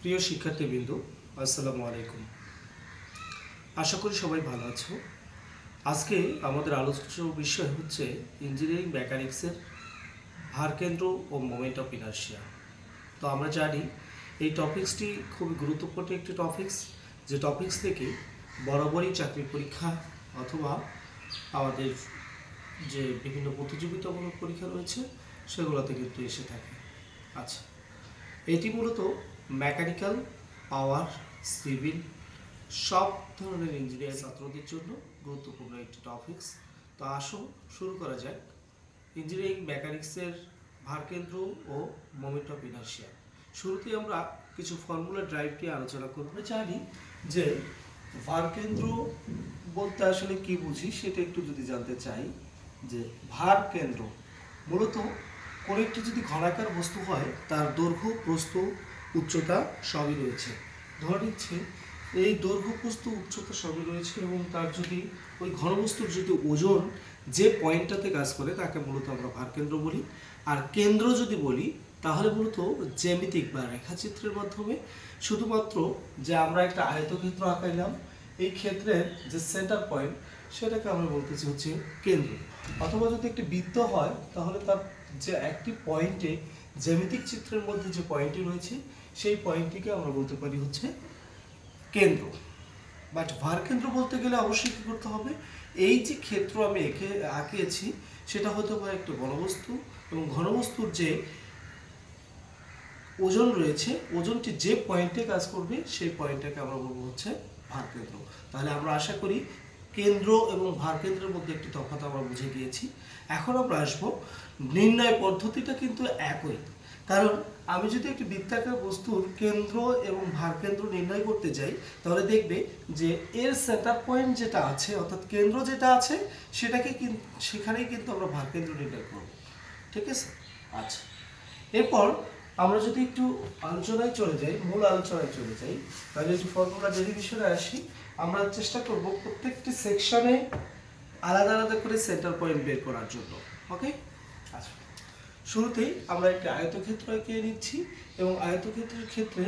প্রিয় শিক্ষার্থীবৃন্দ, আসসালামু আলাইকুম। আশা করি সবাই ভালো আছো। আজকে আমাদের আলোচ্য বিষয় হচ্ছে ইঞ্জিনিয়ারিং মেকানিক্সের ভারকেন্দ্র ও মোমেন্ট অফ ইনার্শিয়া। তো আমরা জানি এই টপিক্সটি খুবই গুরুত্বপূর্ণ একটি টপিক্স, যে টপিক্স থেকে বরাবরই চাকরির পরীক্ষা অথবা আমাদের যে বিভিন্ন প্রতিযোগিতামূলক পরীক্ষা রয়েছে সেগুলোতে কিন্তু এসে থাকে। আচ্ছা, এটি মূলত মেকানিক্যাল, পাওয়ার, সিভিল সব ধরনের ইঞ্জিনিয়ারিং ছাত্রদের জন্য গুরুত্বপূর্ণ একটি টপিক্স। তো আসো শুরু করা যাক ইঞ্জিনিয়ারিং মেকানিক্সের ভারকেন্দ্র ও মোমেন্ট অফ ইনার্শিয়া। শুরুতে আমরা কিছু ফর্মুলা ড্রাইভ নিয়ে আলোচনা করব। জানি যে ভারকেন্দ্র বলতে আসলে কি বুঝি সেটা একটু যদি জানতে চাই, যে ভারকেন্দ্র মূলত কোনো একটি যদি ঘনাকার বস্তু হয় তার দৈর্ঘ্য, প্রস্থ, উচ্চতা সবই রয়েছে। ধরে নিচ্ছে এই দৈর্ঘ্য, প্রস্থ, উচ্চতা সবই রয়েছে এবং তার যদি ওই ঘনবস্তুর যদি ওজন যে পয়েন্টটাতে কাজ করে তাকে মূলত আমরা ভারকেন্দ্র বলি। আর কেন্দ্র যদি বলি তাহলে মূলত জ্যামিতিক বা রেখাচিত্রের মাধ্যমে শুধুমাত্র যে আমরা একটা আয়তক্ষেত্র আঁকাইলাম, এই ক্ষেত্রের যে সেন্টার পয়েন্ট সেটাকে আমরা বলতেছি হচ্ছে কেন্দ্র। অথবা যদি একটি বৃত্ত হয় তাহলে তার যে একটি পয়েন্টে জ্যামিতিক চিত্রের মধ্যে যে পয়েন্টটি রয়েছে সেই পয়েন্টটিকে আমরা বলতে পারি হচ্ছে কেন্দ্র। বাট ভারকেন্দ্র বলতে গেলে অবশ্যই কী করতে হবে, এই যে ক্ষেত্র আমি আঁকিয়েছি সেটা হতে পারে একটা ঘনবস্তু, এবং ঘনবস্তুর যে ওজন রয়েছে ওজনটি যে পয়েন্টে কাজ করবে সেই পয়েন্টটাকে আমরা বলবো হচ্ছে ভারকেন্দ্র। তাহলে আমরা আশা করি কেন্দ্র এবং ভারকেন্দ্রের মধ্যে একটি তফাৎ আমরা বুঝে গিয়েছি। এখন আমরা আসবো নির্ণয় পদ্ধতিটা কিন্তু একই, কারণ আমি যদি একটি বৃত্তাকার বস্তুর কেন্দ্র এবং ভারকেন্দ্র নির্ণয় করতে যাই তাহলে দেখবে যে এর সেন্টার পয়েন্ট যেটা আছে অর্থাৎ কেন্দ্র যেটা আছে সেটাকে সেখানেই কিন্তু আমরা ভারকেন্দ্র নির্ণয় করব। ঠিক আছে? আচ্ছা, এরপর আমরা যদি একটু আলোচনায় চলে যাই, মূল আলোচনায় চলে যাই, তাহলে একটু ফর্মুলা ডেরিভেশনে আসি। আমরা চেষ্টা করব প্রত্যেকটি সেকশনে আলাদা আলাদা করে সেন্টার পয়েন্ট বের করার জন্য। ওকে? আচ্ছা, শুরুতেই আমরা একটা আয়তক্ষেত্র এঁকে নিচ্ছি এবং আয়তক্ষেত্রের ক্ষেত্রে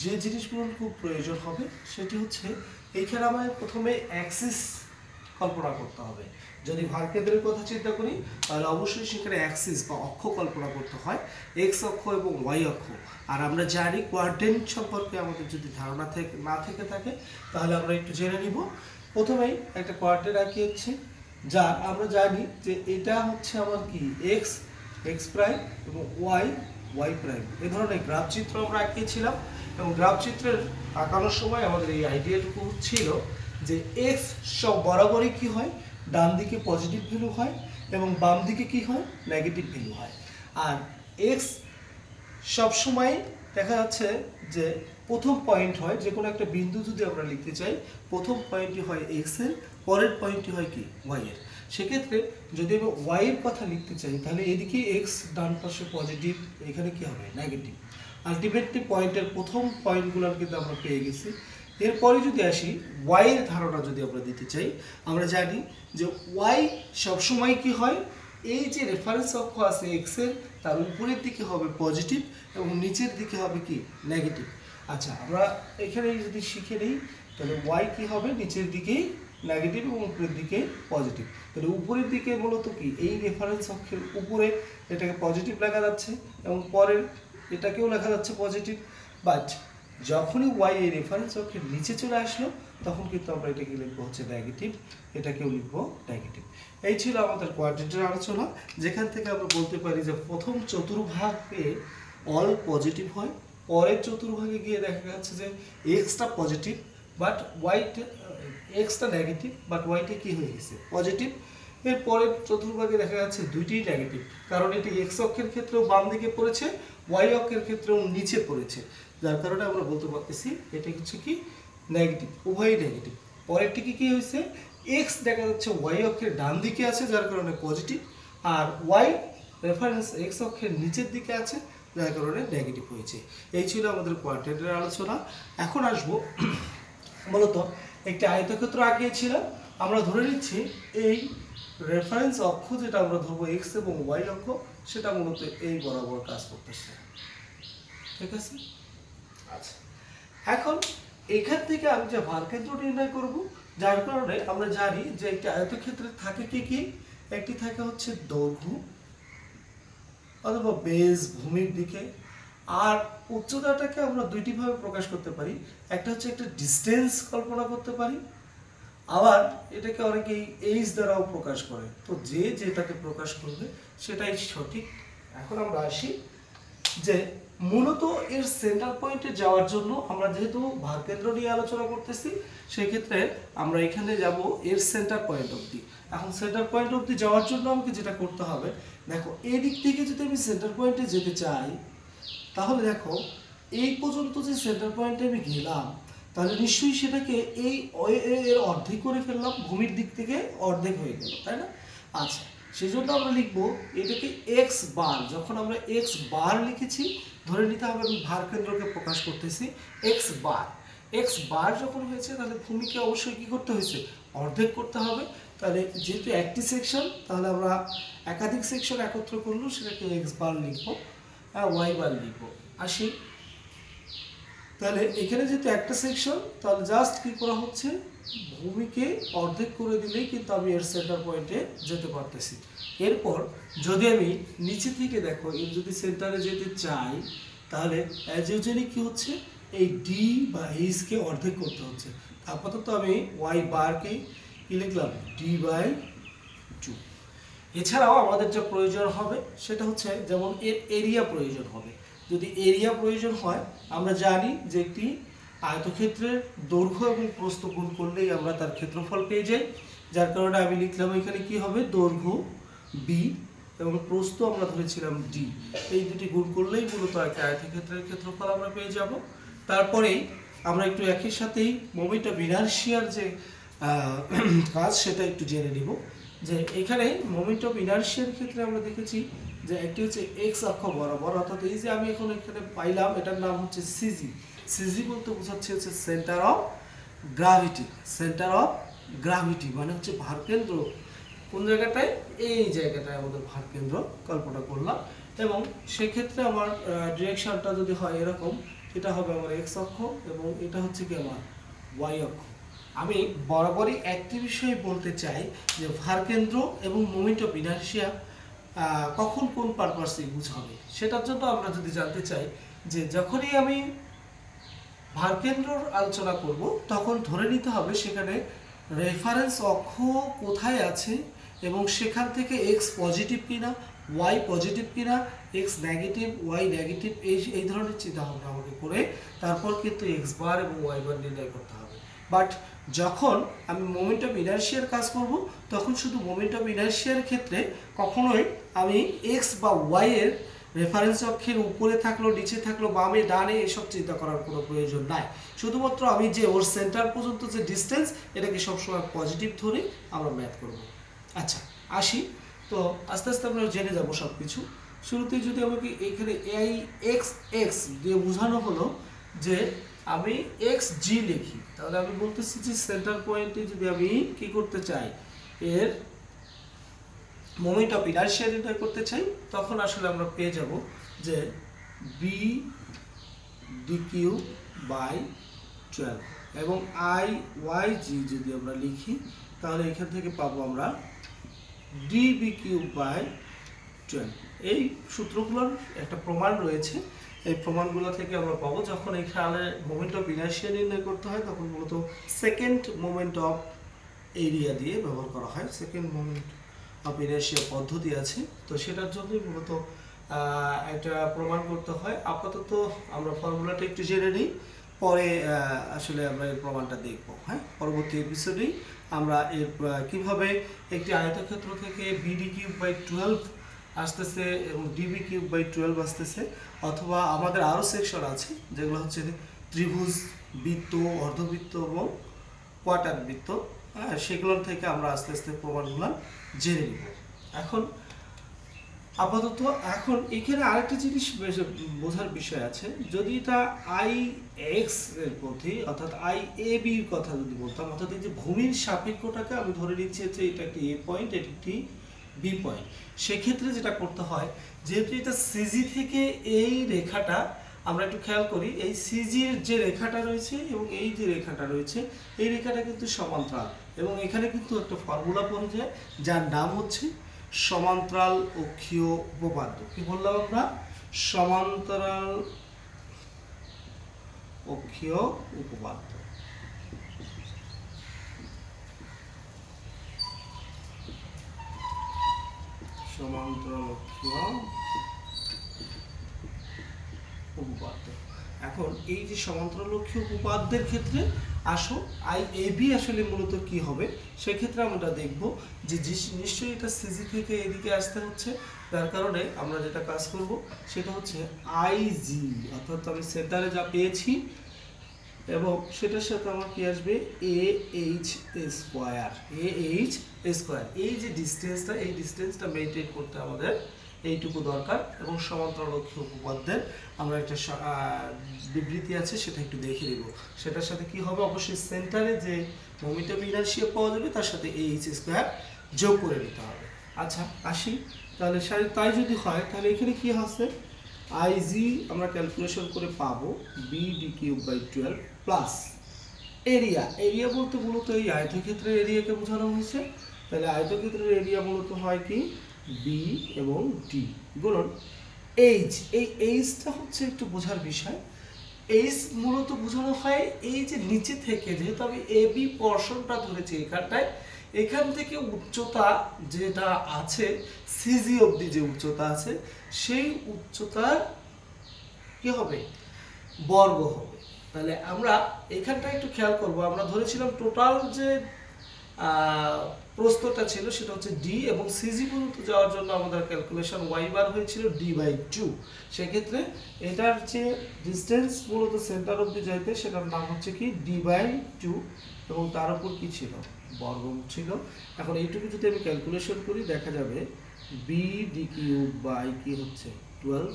যে জিনিসগুলোর খুব প্রয়োজন হবে সেটি হচ্ছে এইখানে আমাদের প্রথমে অ্যাক্সিস কল্পনা করতে হবে। যদি ভারকেন্দ্রের কথা চিন্তা করি তাহলে অবশ্যই সেখানে অ্যাক্সিস বা অক্ষ কল্পনা করতে হয়, এক্স অক্ষ এবং ওয়াই অক্ষ। আর আমরা জানি কোয়াড্রেন্ট সম্পর্কে আমাদের যদি ধারণা না থেকে থাকে তাহলে আমরা একটু জেনে নিব। প্রথমেই একটা কোয়াড্রেন্ট আঁকিয়েছি, যা আমরা জানি যে এটা হচ্ছে আমার কি এক্স, এক্স প্রাইম এবং ওয়াই, ওয়াই প্রাইম। এই ধরনের গ্রাফ চিত্র আমরা আঁকিয়েছিলাম এবং গ্রাফ চিত্রের আঁকানোর সময় আমাদের এই আইডিয়াটুকু ছিল যে এক্স সব বরাবরই কি হয়, ডান দিকে পজিটিভ ভ্যালু হয় এবং বাম দিকে কি হয়, নেগেটিভ ভ্যালু হয়। আর এক্স সবসময় দেখা যাচ্ছে যে প্রথম পয়েন্ট হয়, যে কোনো একটা বিন্দু যদি আমরা লিখতে চাই প্রথম পয়েন্টটি হয় এক্স এর, পরের পয়েন্টটি হয় কি ওয়াই এর। সেক্ষেত্রে যদি আমি ওয়াই এর কথা লিখতে চাই তাহলে এদিকে এক্স ডান পাশে পজিটিভ, এখানে কি হবে নেগেটিভ। আলটিমেটলি পয়েন্টের প্রথম পয়েন্টগুলো কিন্তু আমরা পেয়ে গেছি। এরপরে যদি আসি ওয়াই এর ধারণা যদি আমরা দিতে চাই, আমরা জানি যে ওয়াই সবসময় কি হয়, এই যে রেফারেন্স অক্ষ আছে এক্স এর তার উপরের দিকে হবে পজিটিভ এবং নিচের দিকে হবে কি নেগেটিভ। আচ্ছা, আমরা এখানে যদি শিখে নিই তাহলে ওয়াই কি হবে, নিচের দিকেই নেগেটিভ এবং উপরের দিকে পজিটিভ। তাহলে উপরের দিকে মূলত কি এই রেফারেন্স অক্ষের উপরে এটাকে পজিটিভ লেখা যাচ্ছে এবং পরের এটাকেও লেখা যাচ্ছে পজিটিভ। বাট যখনই ওয়াই এই রেফারেন্স অক্ষের নিচে চলে আসলো তখন কিন্তু আমরা এটাকে লিখবো হচ্ছে নেগেটিভ, এটাকেও লিখবো নেগেটিভ। এই ছিল আমাদের কোয়াড্রেন্টের আলোচনা, যেখান থেকে আমরা বলতে পারি যে প্রথম চতুর্ভাগে অল পজিটিভ হয়, পরের চতুর্ভাগে গিয়ে দেখা যাচ্ছে যে এক্সটা পজিটিভ বাট ওয়াইটা, এক্সটা নেগেটিভ বাট ওয়াইটা কি হয়ে গেছে পজিটিভ। এর পরের চতুর্ভাগে দেখা যাচ্ছে দুইটিই নেগেটিভ, কারণ এটি এক্স অক্ষের ক্ষেত্রেও বাম দিকে পড়েছে, ওয়াই অক্ষের ক্ষেত্রেও নিচে পড়েছে, যার কারণে আমরা বলতে পারতেছি এটা হচ্ছে কি নেগেটিভ, উভয়ই নেগেটিভ। পরেরটি কি হয়েছে, এক্স দেখা যাচ্ছে ওয়াই অক্ষের ডান দিকে আছে যার কারণে পজিটিভ, আর ওয়াই রেফারেন্স এক্স অক্ষের নিচের দিকে আছে যার কারণে নেগেটিভ হয়েছে। এই ছিল আমাদের কোয়াড্রেন্টের আলোচনা। এখন আসবো মূলত একটি আয়তক্ষেত্র আঁকিয়েছিলাম, আমরা ধরে নিচ্ছি এই রেফারেন্স অক্ষ যেটা আমরা ধরবো এক্স এবং ওয়াই অক্ষ সেটা মূলত এই বরাবর কাজ করতেছে। ঠিক আছে? আচ্ছা, এখন এখান থেকে আমি যে ভারকেন্দ্র নির্ণয় করব, যার কারণে আমরা জানি যে একটি আয়তক্ষেত্রে থাকে কি কি, একটি থাকে হচ্ছে দৈর্ঘ্য অথবা বেজ ভূমির দিকে, আর উচ্চতাটাকে আমরা দুইটি ভাবে প্রকাশ করতে পারি। একটা হচ্ছে একটা ডিস্টেন্স কল্পনা করতে পারি, আবার এটাকে অনেকেই এইচ দ্বারাও প্রকাশ করে। তো যে যেটাকে প্রকাশ করবে সেটাই সঠিক। এখন আমরা আসি যে মূলত এর সেন্টার পয়েন্টে যাওয়ার জন্য আমরা যেহেতু ভারকেন্দ্র নিয়ে আলোচনা করতেছি, সেক্ষেত্রে আমরা এখানে যাব এর সেন্টার পয়েন্ট অবধি। এখন সেন্টার পয়েন্ট অবধি যাওয়ার জন্য আমাকে যেটা করতে হবে, দেখো এই দিক থেকে যদি আমি সেন্টার পয়েন্টে যেতে চাই, তাহলে দেখো এই পর্যন্ত যে সেন্টার পয়েন্টে আমি গেলাম, তাহলে নিশ্চয়ই সেটাকে এই এর অর্ধেক করে ফেললাম, ভূমির দিক থেকে অর্ধেক হয়ে গেল, তাই না? আচ্ছা, সেই জন্য আমরা লিখবো এটাকে এক্স বার। যখন আমরা এক্স বার লিখেছি, ধরে নিতে হবে আমি ভারকেন্দ্রকে প্রকাশ করতেছি এক্স বার। এক্স বার যখন হয়েছে, তাহলে ভূমিকে অবশ্যই কি করতে হয়েছে, অর্ধেক করতে হবে। তাহলে যেহেতু একটি সেকশন, তাহলে আমরা একাধিক সেকশন একত্র করলেও সেটাকে এক্স বার লিখবো, ওয়াই বার লিখবো। আসি, তাহলে এখানে যেহেতু একটা সেকশন, তাহলে জাস্ট কি করা হচ্ছে, ভূমিকে অর্ধেক করে দিলেই কিন্তু আমি এর সেন্টার পয়েন্টে যেতে পারতেছি। এরপর যদি আমি নিচে থেকে দেখো এর যদি সেন্টারে যেতে চাই, তাহলে অ্যাজ ইউজুয়ালি কি হচ্ছে, এই ডি বা এইচকে অর্ধেক করতে হচ্ছে। আপাতত আমি ওয়াই বারকে কি লিখলাম, ডি বাই 2। এছাড়াও আমাদের যা প্রয়োজন হবে সেটা হচ্ছে, যেমন এর এরিয়া প্রয়োজন হবে। যদি এরিয়া প্রয়োজন হয়, আমরা জানি যে একটি আয়তক্ষেত্রের দৈর্ঘ্য এবং প্রস্থ গুণ করলেই আমরা তার ক্ষেত্রফল পেয়ে যাই। যার কারণে আমি লিখলাম এখানে কি হবে, দৈর্ঘ্য বি এবং প্রস্থ আমরা ধরেছিলাম ডি, এই দুটি গুণ করলেই মূলত একটা আয়তক্ষেত্রের ক্ষেত্রফল আমরা পেয়ে যাব। তারপরেই আমরা একটু একই সাথেই মোমেন্ট অফ ইনারশিয়ার যে কাজ সেটা একটু জেনে নিব। যে এখানে মোমেন্ট অফ ইনারশিয়ার ক্ষেত্রে আমরা দেখেছি যে একটি হচ্ছে এক্স অক্ষ বরাবর, অর্থাৎ এই যে আমি এখন এখানে পাইলাম, এটার নাম হচ্ছে সিজি। সিজি বলতে বোঝাচ্ছে হচ্ছে centre of gravity. Centre of gravity মানে হচ্ছে ভারকেন্দ্র কোন জায়গাটায়, এই জায়গাটায় আমাদের ভারকেন্দ্র কল্পনা করলাম। এবং সেক্ষেত্রে আমার ডিরেকশনটা যদি হয় এরকম, এটা হবে আমার এক্স অক্ষ এবং এটা হচ্ছে কি আমার ওয়াই অক্ষ। আমি বরাবরই একটি বিষয় বলতে চাই যে ভারকেন্দ্র এবং মোমেন্ট অফ ইনারশিয়া কখন কোন পারপাসে ইউজ হবে, সেটার জন্য আমরা যদি জানতে চাই যে যখনই আমি ভারকেন্দ্রর আলোচনা করব, তখন ধরে নিতে হবে সেখানে রেফারেন্স অক্ষ কোথায় আছে এবং সেখান থেকে এক্স পজিটিভ কিনা, ওয়াই পজিটিভ কিনা, এক্স নেগেটিভ, ওয়াই নেগেটিভ, এই ধরনের চিন্তাভাবনা আমাকে করে তারপর কিন্তু এক্স বার এবং ওয়াই বার নির্ণয় করতে হবে। বাট যখন আমি মোমেন্ট অফ ইনারশিয়ার কাজ করব, তখন শুধু মোমেন্ট অফ ইনারশিয়ার ক্ষেত্রে কখনোই আমি এক্স বা ওয়াই এর রেফারেন্স অক্ষের উপরে থাকলো, নিচে থাকলো, বামে ডানে এসব চিন্তা করার কোনো প্রয়োজন নাই। শুধুমাত্র আমি যে ওর সেন্টার পর্যন্ত যে ডিস্টেন্স, এটাকে সবসময় পজিটিভ ধরে আমরা ম্যাথ করব। আচ্ছা, আসি, তো আস্তে আস্তে আমরা জেনে যাবো সব কিছু। শুরুতেই যদি আমাকে এখানে এই এক্স এক্স দিয়ে বোঝানো হলো যে আমি এক্স জি লিখি, তাহলে আমি বলতেছি যে সেন্টার পয়েন্টে যদি আমি কি করতে চাই, এর মোমেন্ট অফ ইনারশিয়া নির্ণয় করতে চাই, তখন আসলে আমরা পেয়ে যাব যে বি ডি কিউ বাই 12 এবং আই ওয়াই জি যদি আমরা লিখি, তাহলে এখান থেকে পাবো আমরা ডি বি কিউ বাই 12। এই সূত্রগুলোর একটা প্রমাণ রয়েছে, এই প্রমাণগুলো থেকে আমরা পাবো যখন এখানে মোমেন্ট অফ ইনারশিয়া নির্ণয় করতে হয়, তখন মূলত সেকেন্ড মোমেন্ট অফ এরিয়া দিয়ে ব্যবহার করা হয়। সেকেন্ড মোমেন্ট অফ ইনারশিয়া পদ্ধতি আছে, তো সেটার জন্যই মূলত এটা প্রমাণ করতে হয়। আপাতত আমরা ফর্মুলাটা একটু জেনে নিই, পরে আসলে আমরা এর প্রমাণটা দেখব। হ্যাঁ, পরবর্তী এপিসোডেই আমরা এর কিভাবে একটি আয়তক্ষেত্র থেকে বিডি কিউব বাই 12 আসতেছে এবং ডিবি কিউব বাই 12 আসতেছে, অথবা আমাদের আরও সেকশন আছে যেগুলো হচ্ছে ত্রিভুজ, বৃত্ত, অর্ধবৃত্ত এবং কোয়ার্টার বৃত্ত, সেগুলোর থেকে আমরা আস্তে আস্তে প্রমাণগুলো জেনে নিব। এখন আপাতত এখন এখানে আরেকটা জিনিস বোঝার বিষয় আছে, যদি এটা আই এক্স এর প্রতি অর্থাৎ আই এ বির কথা যদি বলতাম, অর্থাৎ এই যে ভূমির সাপেক্ষটাকে আমি ধরে নিচ্ছি যে এটা একটি এ পয়েন্ট, এটি একটি বি পয়েন্ট, সেক্ষেত্রে যেটা করতে হয়, যেহেতু এটা সিজি থেকে এই রেখাটা আমরা একটু খেয়াল করি এই সিজি এর যে রেখাটা রয়েছে এবং এই যে রেখাটা রয়েছে এই রেখাটা কিন্তু সমান্তরাল এবং এখানে কিন্তু একটা ফর্মুলা পড়ে যায় যার নাম হচ্ছে সমান্তরাল অক্ষীয় উপপাদ্য। কি বললাম আমরা? সমান্তরাল অক্ষীয় উপপাদ্য। সমান্তরাল অক্ষীয় উপপাদ্য। এখন এই যে সমান্তরাল অক্ষীয় উপপাদ্যের ক্ষেত্রে আসো আই এ বি আসলে মূলত কি হবে সেক্ষেত্রে আমরা দেখব যে নিশ্চয়ই এটা সিজি থেকে এদিকে আসতে হচ্ছে, তার কারণে আমরা যেটা কাজ করব সেটা হচ্ছে আই জি, অর্থাৎ আমি সেন্টারে যা পেয়েছি এবং সেটার সাথে আমার কি আসবে এ এইচ স্কোয়ার, এই যে ডিস্টেন্সটা এই ডিস্টেন্সটা মেনটেন করতে আমাদের এইটুকু দরকার। এবং সমান্তরাল অক্ষীয় উপপাদ্যের আমরা একটা বিবৃতি আছে সেটা একটু দেখে নিব। সেটার সাথে কি হবে, অবশ্যই সেন্টারে যে মোমেন্টাম ইনারশিয়া পাওয়া যাবে তার সাথে এইচ স্কোয়ার যোগ করে নিতে হবে। আচ্ছা আসি তাহলে, তাই যদি হয় তাহলে এখানে কি হচ্ছে আইজি আমরা ক্যালকুলেশন করে পাবো b d cube by 12 plus area বলতে মূলত এই আয়তক্ষেত্রের এরিয়াকে বোঝানো হয়েছে। তাহলে আয়তক্ষেত্রের এরিয়া মূলত হয় কি বি এবং ডি গুণন এইচ। এই এইচটা হচ্ছে একটু বোঝার বিষয়। এইচ মূলত বোঝানো হয় এই যে নিচে থেকে, যেহেতু আমি এ বি পোরশনটা ধরেছি এখানটায়, এখান থেকে উচ্চতা যেটা আছে সিজি অবধি যে উচ্চতা আছে সেই উচ্চতার কি হবে বর্গ হবে। তাহলে আমরা এখানটা একটু খেয়াল করব, আমরা ধরেছিলাম টোটাল যে প্রস্থটা ছিল সেটা হচ্ছে ডি এবং সিজি পর্যন্ত যাওয়ার জন্য আমাদের ক্যালকুলেশন ওয়াই বার হয়েছিল ডি বাই 2। সেক্ষেত্রে এটার যে ডিস্টেন্স মূলত সেন্টার অবধি যাইতে সেটার নাম হচ্ছে কি ডি বাই 2 এবং তার উপর কি ছিল বর্গমূল ছিল। এখন এইটুকু যদি আমি ক্যালকুলেশন করি দেখা যাবে বি ডি কিউব বাই কি হচ্ছে 12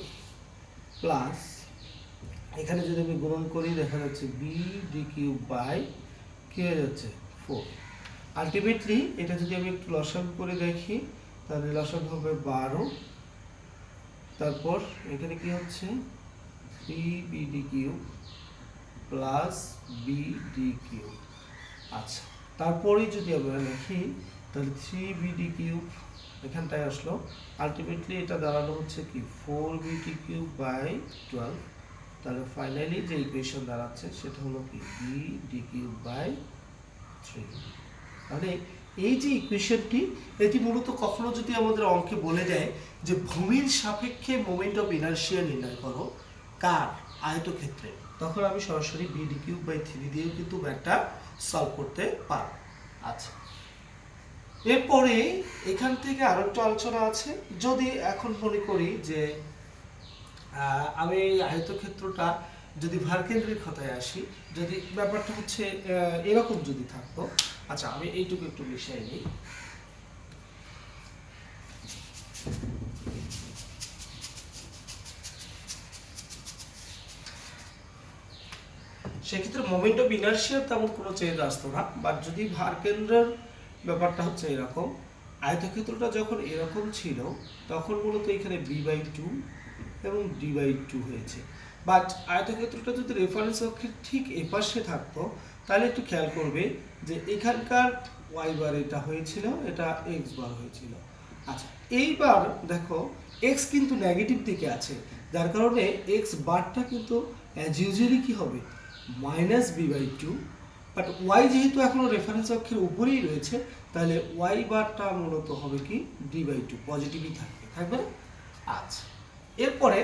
প্লাস এখানে যদি আমি গুণন করি দেখা যাচ্ছে বি ডি কিউব বাই কি হয়ে যাচ্ছে 4। আলটিমেটলি এটা যদি আমি একটু লসাগু করে দেখি তাহলে লসাগু হবে 12, তারপর এখানে কি হচ্ছে b b d cube plus b d cube. আচ্ছা তারপরেই যদি আমরা লিখি তাহলে 3 বি ডি কিউব এখানটায় আসলো, আলটিমেটলি এটা দাঁড়ানো হচ্ছে কি 4 বি ডি কিউব বাই 12। তাহলে ফাইনালি যে ইকুয়েশন দাঁড়াচ্ছে সেটা হলো কি বি ডি কিউব বাই 3। তাহলে এই যে ইকুয়েশনটি এটি মূলত কখনো যদি আমাদের অঙ্কে বলে দেয় যে ভূমির সাপেক্ষে মোমেন্ট অফ ইনারশিয়া নির্ণয় করো কার আয়তক্ষেত্রে, তখন আমি সরাসরি বি ডি কিউব বাই 3 দিয়েও কিন্তু ম্যাথটা সলভ করতে পারব। আচ্ছা এরপরে এখান থেকে আরো একটা আলোচনা আছে। যদি এখন মনে করি যে আমি এই আয়তক্ষেত্রটা যদি ভারকেন্দ্রিক কথায় আসি, যদি ব্যাপারটা হচ্ছে এরকম যদি থাকতো, আচ্ছা আমি এইটুকু একটু মিশিয়ে নিই। সেক্ষেত্রে মোমেন্ট অফ ইনারশিয়ার তেমন কোনো চেঞ্জ আসতো না, বাট যদি ভারকেন্দ্রের ব্যাপারটা হচ্ছে এরকম, আয়তক্ষেত্রটা যখন এরকম ছিল তখন মূলত এখানে বি বাই 2 এবং ডি বাই 2 হয়েছে। বাট আয়তক্ষেত্রটা যদি রেফারেন্স অক্ষের ঠিক এপাশে থাকতো তাহলে একটু খেয়াল করবে যে এখানকার ওয়াই বার এটা হয়েছিল, এটা এক্স বার হয়েছিল। আচ্ছা এইবার দেখো এক্স কিন্তু নেগেটিভ দিকে আছে, যার কারণে এক্স বারটা কিন্তু অ্যাজ ইউজুয়ালি কি হবে minus b by 2, but y যেহেতু এখনো রেফারেন্স অক্ষের উপরেই রয়েছে তাহলে ওয়াই বারটা মূলত হবে কি ডি বাই 2 পজিটিভই থাকবে না। আচ্ছা এরপরে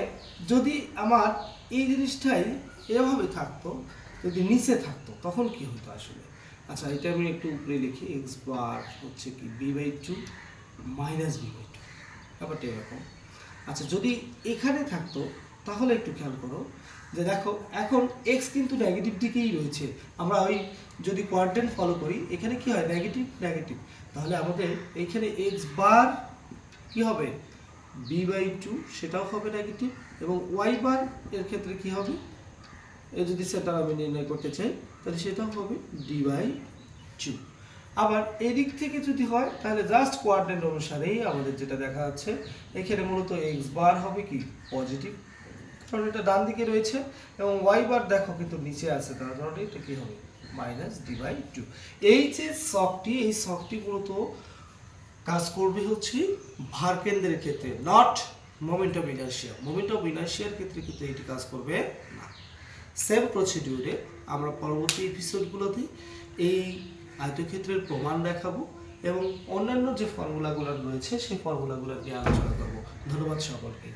যদি আমার এই জিনিসটাই এভাবে থাকতো, যদি নিচে থাকতো তখন কি হতো আসলে। আচ্ছা এটা আমি একটু উপরে লিখি, এক্স বার হচ্ছে কি b by 2 minus b by 2, ব্যাপারটা এরকম। আচ্ছা যদি এখানে থাকতো তাহলে একটু খেয়াল করো যে দেখো এখন এক্স কিন্তু নেগেটিভ দিকেই রয়েছে, আমরা ওই যদি কোয়াড্রেন্ট ফলো করি এখানে কি হয় নেগেটিভ নেগেটিভ, তাহলে আমাদের এইখানে এক্স বার কি হবে বি বাই 2 সেটাও হবে নেগেটিভ, এবং ওয়াই বার এর ক্ষেত্রে কি হবে এই যদি সেটা আমি নির্ণয় করতে চাই তাহলে সেটাও হবে ডি বাই 2। আবার এদিক থেকে যদি হয় তাহলে জাস্ট কোয়াড্রেন্ট অনুসারেই আমাদের যেটা দেখা যাচ্ছে এখানে মূলত এক্স বার হবে কি পজিটিভ কারণ এটা ডান দিকে রয়েছে এবং ওয়াই বার দেখো কিন্তু নিচে আছে, তার কারণে এটা কি হবে -d/2। এই যে শকটি, এই শকটি মূলত কাজ করবে হচ্ছে ভার কেন্দ্রের ক্ষেত্রে, not moment of inertia. Moment of ইনার্শিয়ার ক্ষেত্রে কিন্তু এটি কাজ করবে না। সেম প্রসিডিউরে আমরা পরবর্তী এপিসোডগুলোতে এই আয়তক্ষেত্রের প্রমাণ দেখাবো এবং অন্যান্য যে ফর্মুলাগুলো রয়েছে সেই ফর্মুলাগুলো নিয়ে আলোচনা করব। ধন্যবাদ সকলকে।